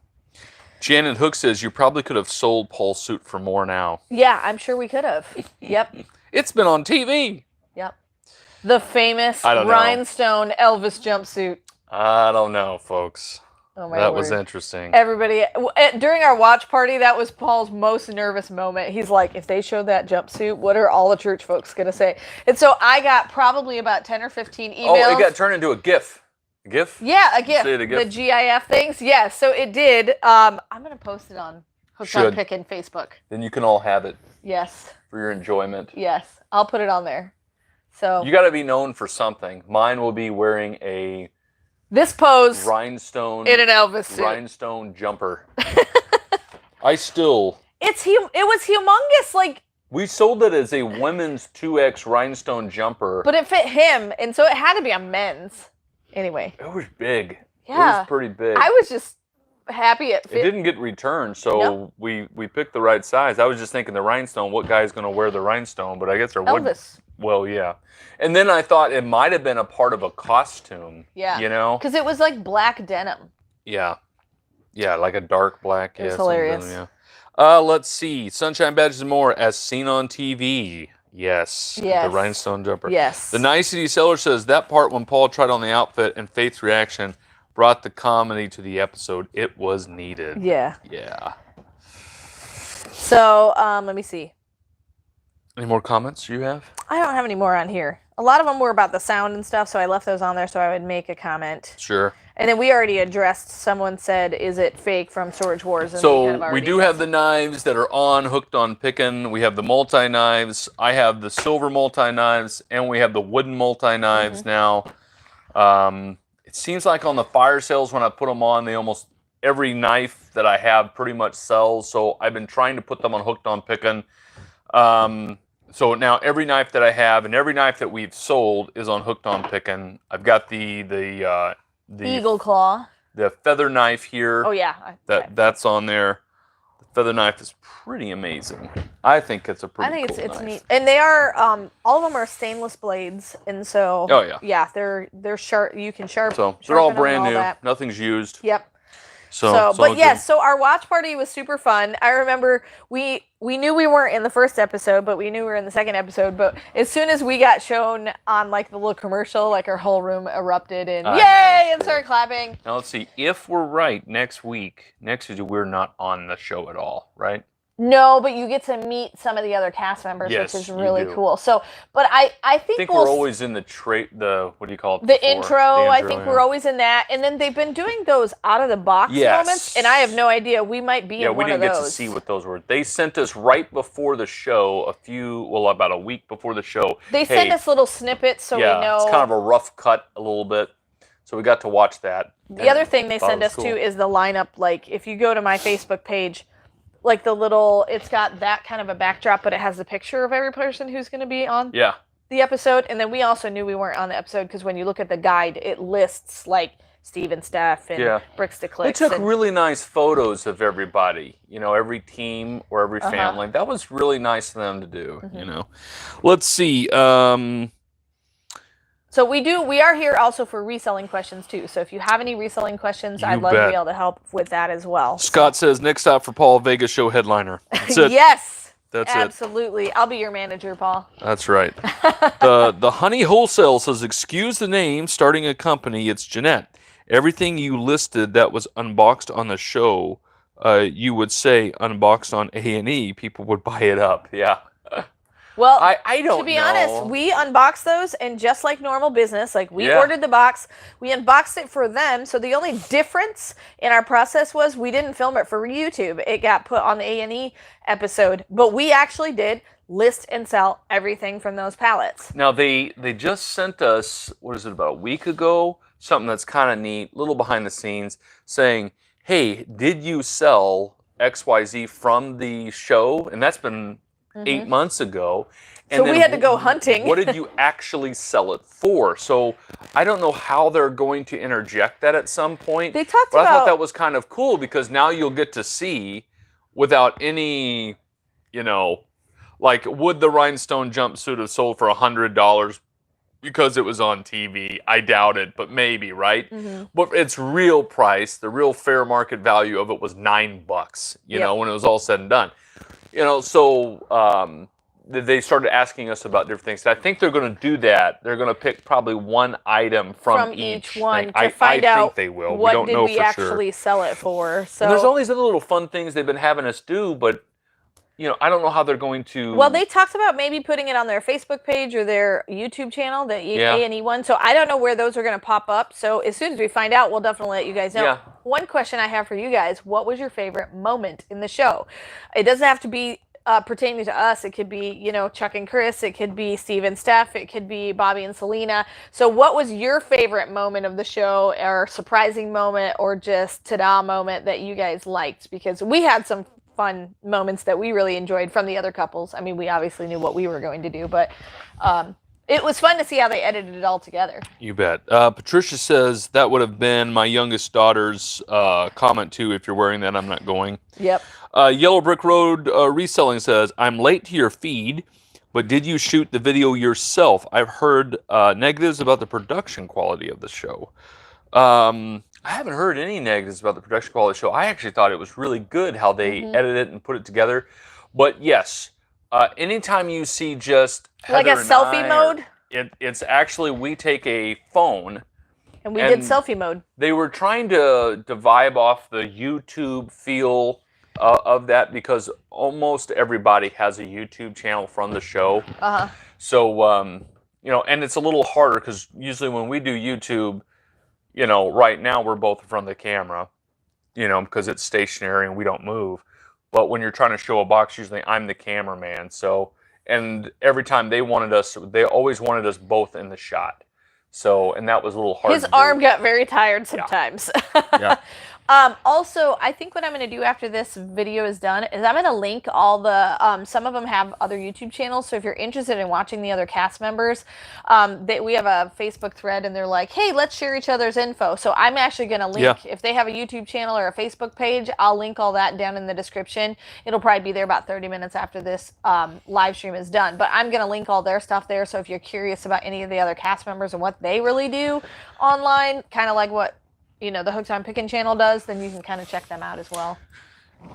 Janet Hook says you probably could have sold Paul's suit for more now. Yeah, I'm sure we could have. Yep. It's been on TV. Yep. The famous rhinestone Elvis jumpsuit. I don't know, folks. Oh my That word. was interesting. Everybody, during our watch party, that was Paul's most nervous moment. He's like, if they show that jumpsuit, what are all the church folks going to say? And so I got probably about 10 or 15 emails. Oh, it got turned into a GIF. A GIF? Yeah, a GIF. The GIF things. Yeah, so it did. I'm going to post it on Hooked on Pickin Facebook. Then you can all have it. Yes. For your enjoyment. Yes, I'll put it on there. So you got to be known for something. Mine will be wearing this pose rhinestone in an Elvis suit. Rhinestone jumper. I still. It was humongous. Like we sold it as a women's 2X rhinestone jumper. But it fit him, and so it had to be a men's. Anyway. It was big. Yeah. It was pretty big. I was just happy it It fit. didn't get returned, so we picked the right size. I was just thinking the rhinestone. What guy's going to wear the rhinestone? But I guess there would. Elvis. Well, yeah. And then I thought it might have been a part of a costume. Yeah. You know? Because it was like black denim. Yeah. Yeah, like a dark black. It was hilarious. Yeah. Let's see. Sunshine Badges and More as seen on TV. Yes. The rhinestone jumper. Yes. The Nicety Seller says that part when Paul tried on the outfit and Faith's reaction brought the comedy to the episode. It was needed. Yeah. Yeah. So, let me see. Any more comments you have? I don't have any more on here. A lot of them were about the sound and stuff, so I left those on there so I would make a comment. Sure. And then we already addressed, someone said, is it fake from Storage Wars? And So we do have the knives that are hooked on Pickin. We have the multi-knives. I have the silver multi-knives, and we have the wooden multi-knives now. It seems like on the fire sales when I put them on, every knife that I have pretty much sells. So I've been trying to put them on hooked on Pickin. So now every knife that I have and every knife that we've sold is on hooked on Pickin. I've got the Eagle Claw. The feather knife here. Oh yeah. That's on there. The feather knife is pretty amazing. I think it's a pretty cool it's knife. neat. And they are all of them are stainless blades, and so yeah, they're sharp. You can sharpen. So they're all brand new. Nothing's used. Yep. So but yes, so our watch party was super fun. I remember we knew we weren't in the first episode, but we knew we were in the second episode. But as soon as we got shown on like the little commercial, like our whole room erupted and yay and started clapping. Now let's see if we're right. Next week we're not on the show at all, right? No, but you get to meet some of the other cast members, which is really cool. So, but I think we're always in the what do you call it? The intro. I think we're always in that. And then they've been doing those out of the box moments, and I have no idea. We might be in one of those. Yeah, we didn't get to see what those were. They sent us right before the show, about a week before the show. They sent us little snippets so we know. It's kind of a rough cut a little bit. So we got to watch that. The other thing they send us to is the lineup. Like if you go to my Facebook page, like it's got that kind of a backdrop, but it has the picture of every person who's going to be on the episode. And then we also knew we weren't on the episode because when you look at the guide, it lists like Steve and Steph and Bricks to Clicks. They took really nice photos of everybody, every team or every family. That was really nice of them to do, Let's see. So we are here also for reselling questions too. So if you have any reselling questions, I'd love to be able to help with that as well. Scott says next stop for Paul, Vegas show headliner. That's it. Yes. That's absolutely. I'll be your manager, Paul. That's right. The Honey Wholesale says, excuse the name, starting a company. It's Jeanette. Everything you listed that was unboxed on the show, you would say unboxed on A&E. People would buy it up. Yeah. Well, I don't know. To be honest, we unboxed those, and just like normal business, like we ordered the box, we unboxed it for them. So the only difference in our process was we didn't film it for YouTube. It got put on the A&E episode, but we actually did list and sell everything from those pallets. Now they just sent us, about a week ago, something that's kind of neat, little behind the scenes, saying, hey, did you sell XYZ from the show? And that's been 8 months ago. And so we had to go hunting. What did you actually sell it for? So I don't know how they're going to interject that at some point. They talked but about... I thought that was kind of cool because now you'll get to see without any, like would the rhinestone jumpsuit have sold for $100 because it was on TV? I doubt it, but maybe, right? But its real price, the real fair market value of it was $9, when it was all said and done. So they started asking us about different things. I think they're going to do that. They're going to pick probably one item from each one thing. to find out think they will. What we don't did know we for actually sell it for. So and there's all these other little fun things they've been having us do, but I don't know how they're going to. Well, they talked about maybe putting it on their Facebook page or their YouTube channel, the A&E one. So I don't know where those are going to pop up. So as soon as we find out, we'll definitely let you guys know. Yeah. One question I have for you guys: what was your favorite moment in the show? It doesn't have to be pertaining to us. It could be, Chuck and Chris. It could be Steve and Steph. It could be Bobby and Selena. So what was your favorite moment of the show, or surprising moment, or just ta-da moment that you guys liked? Because we had some fun moments that we really enjoyed from the other couples. I mean, we obviously knew what we were going to do, but It was fun to see how they edited it all together. You bet. Patricia says that would have been my youngest daughter's comment too. If you're wearing that, I'm not going. Yep. Yellow Brick Road Reselling says, I'm late to your feed, but did you shoot the video yourself? I've heard negatives about the production quality of the show. I haven't heard any negatives about the production quality of the show. I actually thought it was really good how they edited it and put it together. But yes, anytime you see just like Heather a selfie mode? It's actually, we take a phone. And we did selfie mode. They were trying to vibe off the YouTube feel of that, because almost everybody has a YouTube channel from the show. Uh-huh. So, you know, and it's a little harder because usually when we do YouTube, you know, right now we're both in front of the camera, you know, because it's stationary and we don't move. But when you're trying to show a box, usually I'm the cameraman. So, and every time they always wanted us both in the shot. So, and that was a little hard. His arm got very tired sometimes. Yeah. Also, I think what I'm going to do after this video is done is I'm going to link all the, some of them have other YouTube channels. So if you're interested in watching the other cast members, we have a Facebook thread and they're like, hey, let's share each other's info. So I'm actually going to link, if they have a YouTube channel or a Facebook page, I'll link all that down in the description. It'll probably be there about 30 minutes after this live stream is done. But I'm going to link all their stuff there. So if you're curious about any of the other cast members and what they really do online, kind of like what, you know, the Hooks on Pickin channel does, then you can kind of check them out as well.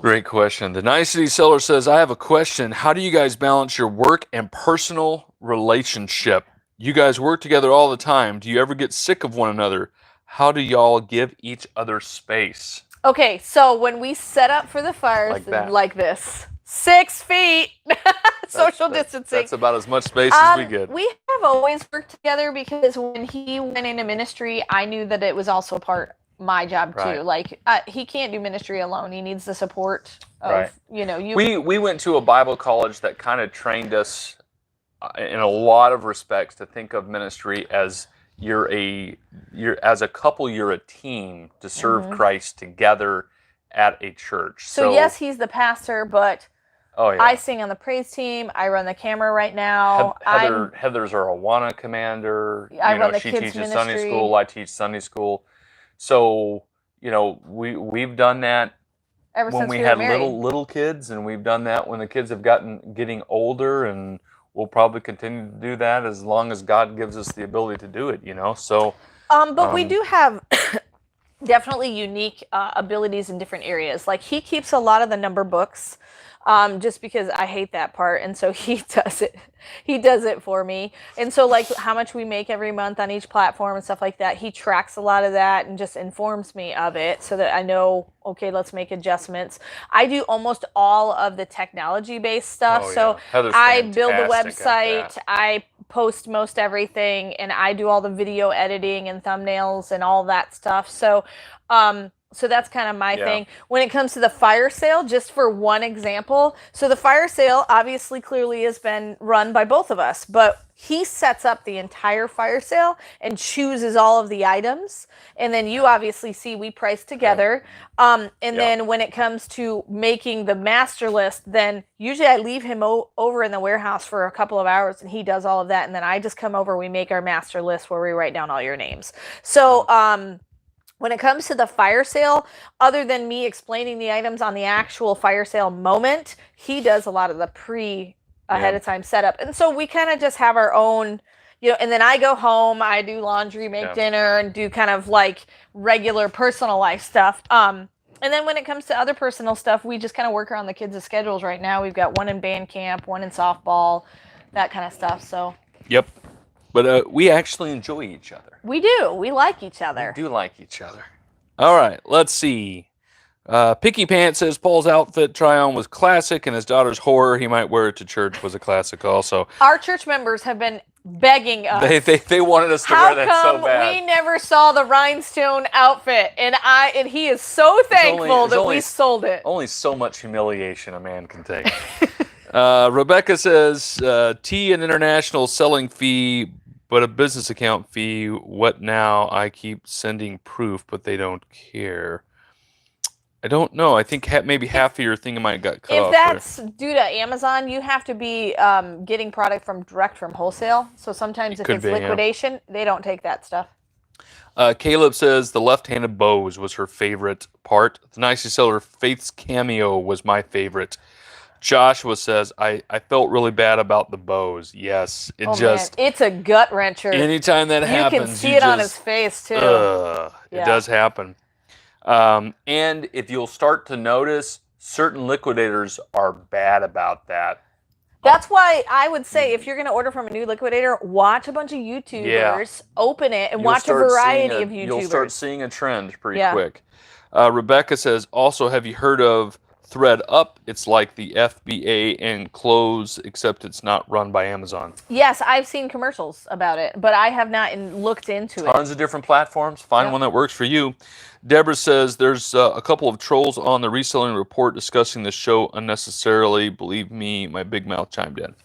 Great question. The Nicety Seller says, I have a question. How do you guys balance your work and personal relationship? You guys work together all the time. Do you ever get sick of one another? How do y'all give each other space? Okay, so when we set up for the fires, like this, 6 feet, social distancing. That's about as much space as we get. We have always worked together because when he went into ministry, I knew that it was also my job too. Like he can't do ministry alone. He needs the support of, you know, you. We went to a Bible college that kind of trained us in a lot of respects to think of ministry as as a couple, you're a team to serve Christ together at a church. So yes, he's the pastor, but oh, yeah. I sing on the praise team. I run the camera right now. Heather's our Awana commander. I run the she kids teaches ministry. Sunday school. I teach Sunday school. So, you know, we've done that ever when since we were had married. little kids, and we've done that when the kids have getting older, and we'll probably continue to do that as long as God gives us the ability to do it, you know. So but we do have definitely unique abilities in different areas. Like he keeps a lot of the number books. Just because I hate that part, and so he does it. He does it for me. And so like how much we make every month on each platform and stuff like that, he tracks a lot of that and just informs me of it so that I know, okay, let's make adjustments. I do almost all of the technology-based stuff. So I build the website, I post most everything, and I do all the video editing and thumbnails and all that stuff. So so that's kind of my thing. When it comes to the fire sale, just for one example, so the fire sale obviously clearly has been run by both of us, but he sets up the entire fire sale and chooses all of the items. And then you obviously see we price together. Then when it comes to making the master list, then usually I leave him over in the warehouse for a couple of hours and he does all of that. And then I just come over, we make our master list where we write down all your names. So, when it comes to the fire sale, other than me explaining the items on the actual fire sale moment, he does a lot of the ahead of time setup. And so we kind of just have our own, you know, and then I go home, I do laundry, make dinner, and do kind of like regular personal life stuff. And then when it comes to other personal stuff, we just kind of work around the kids' schedules right now. We've got one in band camp, one in softball, that kind of stuff. So. Yep. But we actually enjoy each other. We do. We like each other. We do like each other. All right. Let's see. Picky Pants says Paul's outfit try-on was classic, and his daughter's horror, he might wear it to church, was a classic also. Our church members have been begging us. They wanted us to wear that so bad. How come we never saw the rhinestone outfit? And he is so thankful that we sold it. Only so much humiliation a man can take. Rebecca says, T an international selling fee, but a business account fee. What now? I keep sending proof, but they don't care. I don't know. I think maybe half of your thing might got cut off. If that's due to Amazon, you have to be getting product direct from wholesale. So sometimes if it's liquidation, they don't take that stuff. Caleb says the left-handed bows was her favorite part. The Nice Reseller Faith's cameo was my favorite. Joshua says, I felt really bad about the bows. Yes, it's a gut wrencher. Anytime that happens, you can see it on his face too. It does happen. And if you'll start to notice, certain liquidators are bad about that. That's why I would say if you're going to order from a new liquidator, watch a bunch of YouTubers, open it, and watch a variety of YouTubers. You'll start seeing a trend pretty quick. Rebecca says, also, have you heard of ThreadUp? It's like the FBA and clothes, except it's not run by Amazon. Yes, I've seen commercials about it, but I have not looked into it. Tons of different platforms. Find one that works for you. Deborah says there's a couple of trolls on the reselling report discussing the show unnecessarily. Believe me, my big mouth chimed in.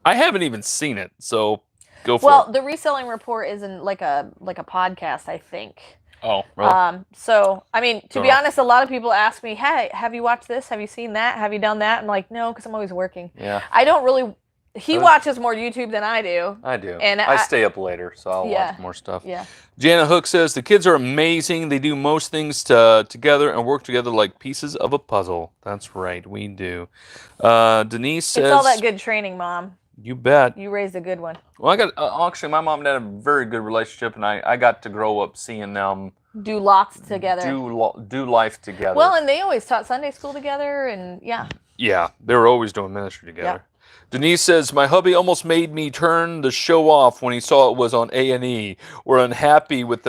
I haven't even seen it, so go for it. Well, the reselling report isn't like a podcast, I think. Oh, really? So, I mean, to be honest, a lot of people ask me, hey, have you watched this? Have you seen that? Have you done that? I'm like, no, because I'm always working. Yeah. I don't really... He watches more YouTube than I do. I do. And I stay up later, so I'll watch more stuff. Yeah. Janet Hook says, the kids are amazing. They do most things together and work together like pieces of a puzzle. That's right, we do. Denise says... It's all that good training, Mom. You bet. You raised a good one. Well, I got actually, my mom and dad have a very good relationship, and I got to grow up seeing them do lots together. Do life together. Well, and they always taught Sunday school together, and Yeah, they were always doing ministry together. Denise says, my hubby almost made me turn the show off when he saw it was on A&E. We're unhappy with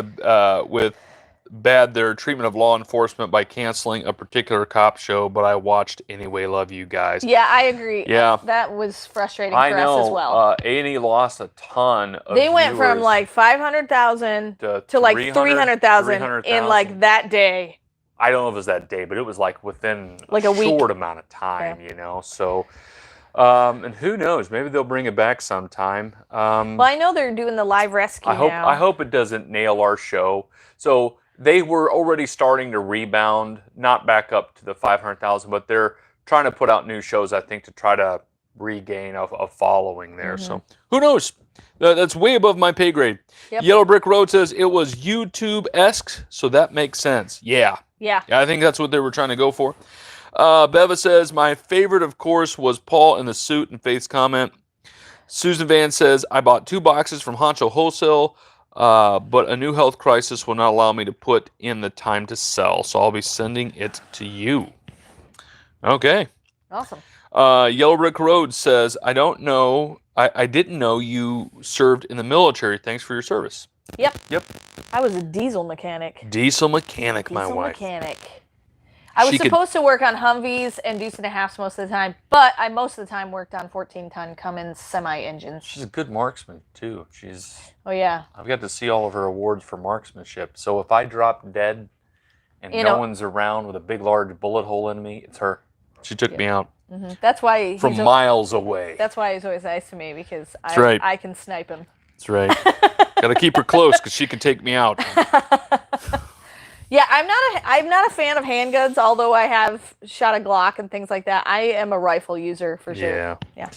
their treatment of law enforcement by canceling a particular cop show, but I watched anyway. Love you guys. Yeah, I agree. Yeah. That was frustrating for us as well. A&E lost a ton of They went from like 500,000 to like 300,000 in like that day. I don't know if it was that day, but it was like within like a week. Short amount of time, you know, so... and who knows? Maybe they'll bring it back sometime. Well, I know they're doing the live rescue now. I hope it doesn't nail our show. So they were already starting to rebound, not back up to the 500,000, but they're trying to put out new shows, I think, to try to regain a following there. So who knows? That's way above my pay grade. Yep. Yellow Brick Road says it was YouTube-esque, so that makes sense. Yeah, I think that's what they were trying to go for. Beva says, my favorite, of course, was Paul in the suit and Faith's comment. Susan Van says, I bought 2 boxes from Honcho Wholesale, but a new health crisis will not allow me to put in the time to sell, so I'll be sending it to you. Okay. Awesome. Yellow Brick Road says, I didn't know you served in the military. Thanks for your service. Yep. I was a diesel mechanic. Diesel mechanic, my wife. Diesel mechanic. I was supposed to work on Humvees and Deuce and a Halfs most of the time, but I most of the time worked on 14-ton Cummins semi-engines. She's a good marksman, too. Oh, yeah. I've got to see all of her awards for marksmanship. So if I drop dead and no one's around with a big, large bullet hole in me, it's her. She took me out. Mm-hmm. That's why from miles away. That's why he's always nice to me, because I can snipe him. That's right. Got to keep her close because she can take me out. Yeah, I'm not a fan of handguns, although I have shot a Glock and things like that. I am a rifle user for sure. Yeah.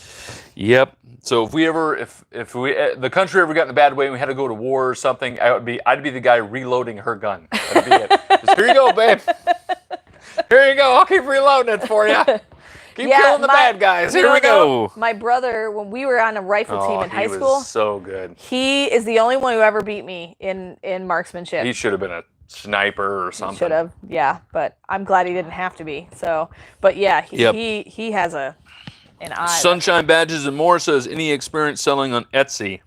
Yep. So if the country ever got in a bad way and we had to go to war or something, I'd be the guy reloading her gun. That'd be it. Just, here you go, babe. Here you go. I'll keep reloading it for you. Keep killing the bad guys. Here we go. My brother, when we were on a rifle team in high school, he was so good. He is the only one who ever beat me in marksmanship. He should have been a sniper or something. Should have, yeah, but I'm glad he didn't have to be. So, but yeah, he has an eye. Sunshine Badges and More says, any experience selling on Etsy?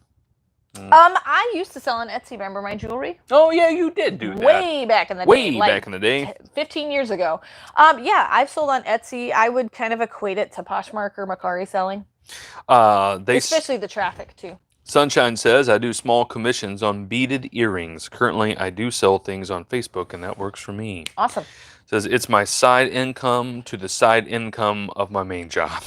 I used to sell on Etsy. Remember my jewelry? Oh yeah, you did do that. Way back in the day. Way back in the day. 15 years ago. Yeah, I've sold on Etsy. I would kind of equate it to Poshmark or Mercari selling. Especially the traffic too. Sunshine says, I do small commissions on beaded earrings. Currently, I do sell things on Facebook, and that works for me. Awesome. Says, it's my side income to the side income of my main job.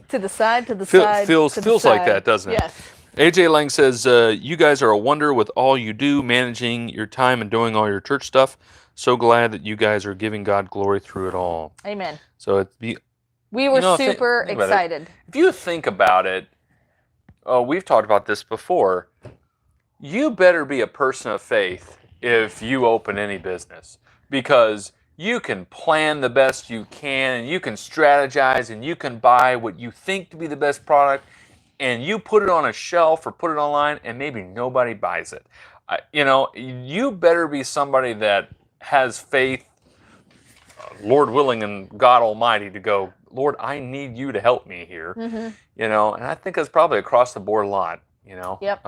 To the side, to the side. Feels like that, doesn't it? Yes. AJ Lang says, you guys are a wonder with all you do, managing your time and doing all your church stuff. So glad that you guys are giving God glory through it all. Amen. So We were super think about it. excited. If you think about it, we've talked about this before. You better be a person of faith if you open any business, because you can plan the best you can, and you can strategize, and you can buy what you think to be the best product, and you put it on a shelf or put it online, and maybe nobody buys it. You better be somebody that has faith, Lord willing and God Almighty, to go, Lord, I need you to help me here. Mm-hmm. And I think that's probably across the board a lot. Yep.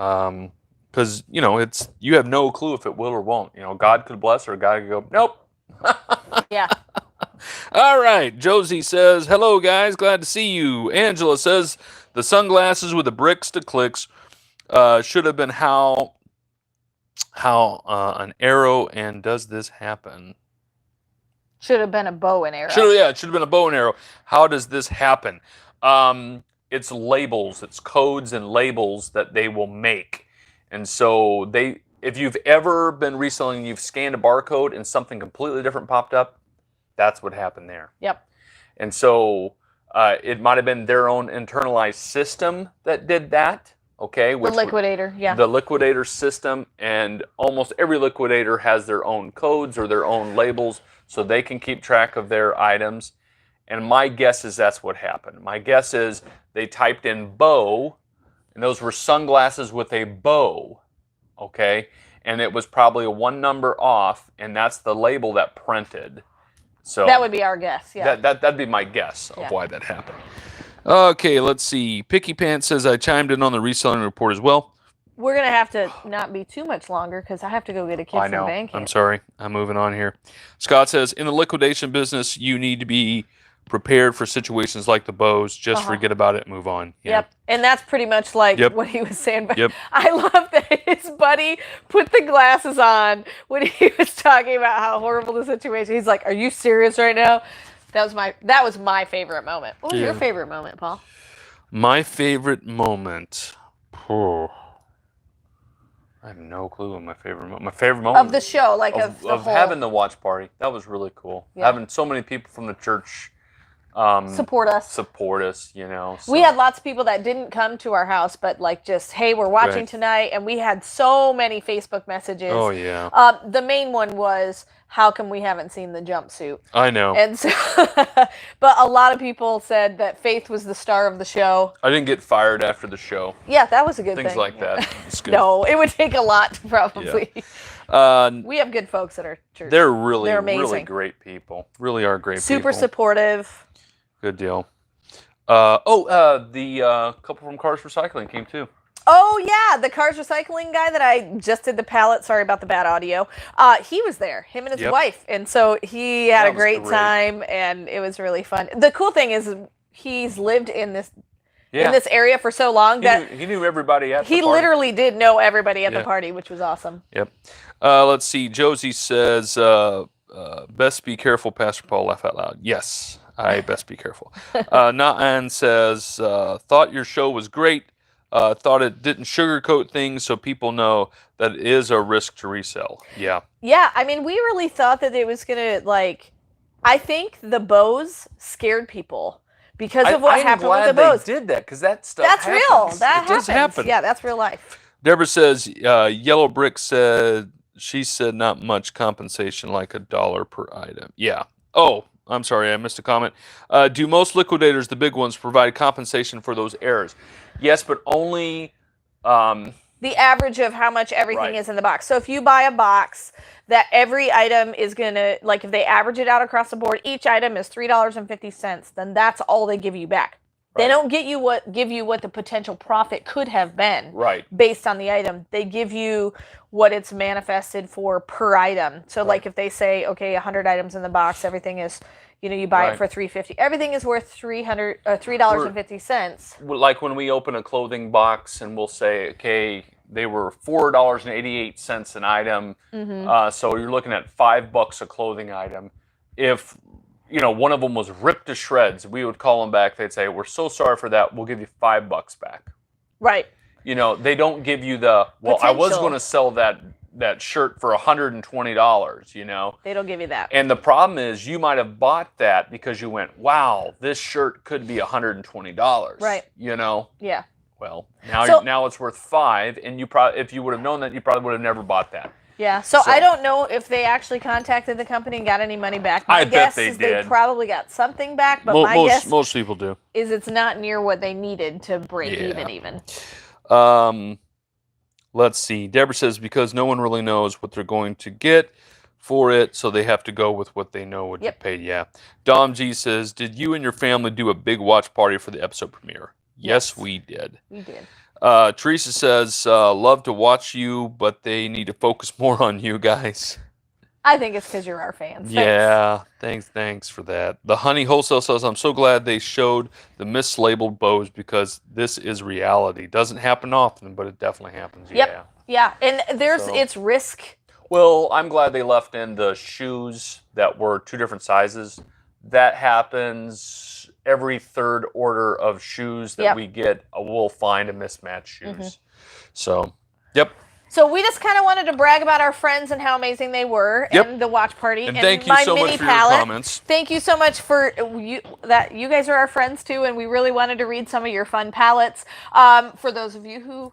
Because you have no clue if it will or won't. God could bless or God could go, nope. Yeah. All right. Josie says, hello guys, glad to see you. Angela says, the sunglasses with the bricks to clicks should have been how an arrow, and does this happen? Should have been a bow and arrow. It should have been a bow and arrow. How does this happen? It's labels, it's codes and labels that they will make. And so if you've ever been reselling, you've scanned a barcode and something completely different popped up, that's what happened there. Yep. And so it might have been their own internalized system that did that. Okay. The liquidator, yeah. The liquidator system, and almost every liquidator has their own codes or their own labels so they can keep track of their items. And my guess is that's what happened. My guess is they typed in bow, and those were sunglasses with a bow, okay? And it was probably a one number off, and that's the label that printed. So that would be our guess, yeah. That'd be my guess of why that happened. Okay, let's see. Picky Pants says, I chimed in on the reselling report as well. We're going to have to not be too much longer because I have to go get a kid from bank. I'm sorry. I'm moving on here. Scott says, in the liquidation business, you need to be prepared for situations like the bows. Just forget about it and move on. Yep. And that's pretty much like what he was saying. But yep. I love that his buddy put the glasses on when he was talking about how horrible the situation. He's like, are you serious right now? That was my favorite moment. What was your favorite moment, Paul? My favorite moment. Oh, I have no clue what my favorite moment. My favorite moment of the show, like of the whole... having the watch party. That was really cool. Yeah. Having so many people from the church support us. So. We had lots of people that didn't come to our house, but like just, hey, we're watching tonight, and we had so many Facebook messages. Oh yeah. The main one was, how come we haven't seen the jumpsuit? I know. And so, but a lot of people said that Faith was the star of the show. I didn't get fired after the show. Yeah, that was a good thing. Things like that. It's good. No, it would take a lot to probably. Yeah. We have good folks at our church. They're really great people. Really are great people. Super supportive. Good deal. The couple from Karz Recycling came too. Oh, yeah, the Karz Recycling guy that I just did the pallet. Sorry about the bad audio. He was there, him and his wife. And so he had a great time, and it was really fun. The cool thing is he's lived in this area for so long that he knew everybody at the party. He literally did know everybody at the party, which was awesome. Yep. Let's see. Josie says, best be careful, Pastor Paul, laugh out loud. Yes, I best be careful. Na'an says, thought your show was great. Thought it didn't sugarcoat things so people know that it is a risk to resell. Yeah. Yeah, I mean, we really thought that it was going to, I think the bows scared people because of what happened with the bows. They did that because that stuff happens. Real. That does happen. Yeah, that's real life. Deborah says, Yellow Brick said, she said not much compensation, like $1 per item. Yeah. Oh, I'm sorry, I missed a comment. Do most liquidators, the big ones, provide compensation for those errors? Yes, but only... the average of how much everything is in the box. So if you buy a box, that every item is going to, if they average it out across the board, each item is $3.50, then that's all they give you back. Right. They don't give you what the potential profit could have been based on the item. They give you what it's manifested for per item. So if they say, okay, 100 items in the box, everything is... you buy it for $3.50. Everything is worth $3.50. Like when we open a clothing box and we'll say, okay, they were $4.88 an item. Mm-hmm. So you're looking at $5 a clothing item. If one of them was ripped to shreds, we would call them back. They'd say, we're so sorry for that. We'll give you $5 back. Right. They don't give you the, well, I was going to sell that that shirt for $120, you know. They don't give you that. And the problem is you might have bought that because you went, wow, this shirt could be $120. Right. You know? Yeah. Well, now it's worth $5, and if you would have known that, you probably would have never bought that. Yeah, so I don't know if they actually contacted the company and got any money back. My guess is they probably got something back, but my guess most people do. Is it's not near what they needed to break even. Let's see. Deborah says, because no one really knows what they're going to get for it, so they have to go with what they know would get paid. Yeah. Dom G says, did you and your family do a big watch party for the episode premiere? Yes, we did. We did. Teresa says, love to watch you, but they need to focus more on you guys. I think it's because you're our fans. Yeah, thanks for that. The Honey Wholesale says, I'm so glad they showed the mislabeled bows because this is reality. Doesn't happen often, but it definitely happens. Yep. Yeah, and it's risk. Well, I'm glad they left in the shoes that were 2 different sizes. That happens every third order of shoes that we get. We'll find a mismatched shoes. So, yep. So we just kind of wanted to brag about our friends and how amazing they were and the watch party and thank you so much for your comments. Thank you so much for you guys are our friends too, and we really wanted to read some of your fun pallets. For those of you who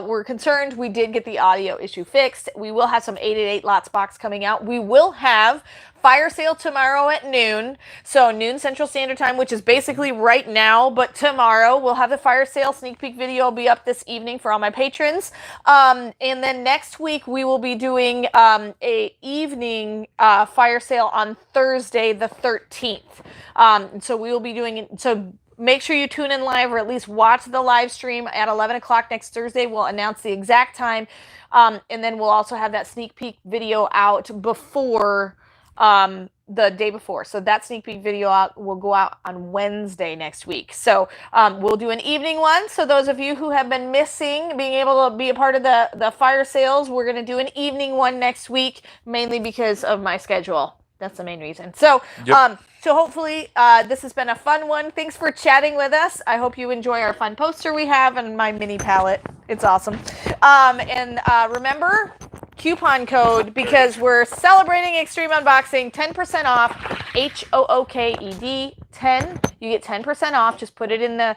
were concerned, we did get the audio issue fixed. We will have some 888 lots box coming out. We will have fire sale tomorrow at noon. So noon Central Standard Time, which is basically right now, but tomorrow we'll have the fire sale sneak peek video will be up this evening for all my patrons. And then next week we will be doing a evening fire sale on Thursday the 13th. So we will be doing it. So make sure you tune in live or at least watch the live stream at 11 o'clock next Thursday. We'll announce the exact time. And then we'll also have that sneak peek video out before the day before. So that sneak peek video will go out on Wednesday next week. So we'll do an evening one. So those of you who have been missing being able to be a part of the fire sales, we're going to do an evening one next week, mainly because of my schedule. That's the main reason. So, so hopefully this has been a fun one. Thanks for chatting with us. I hope you enjoy our fun poster we have and my mini palette. It's awesome. And remember, coupon code, because we're celebrating Extreme Unboxing, 10% off, HOOKED 10. You get 10% off. Just put it in the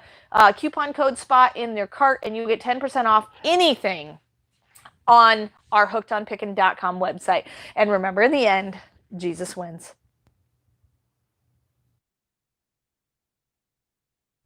coupon code spot in their cart and you get 10% off anything on our hookedonpickin.com website. And remember, in the end, Jesus wins.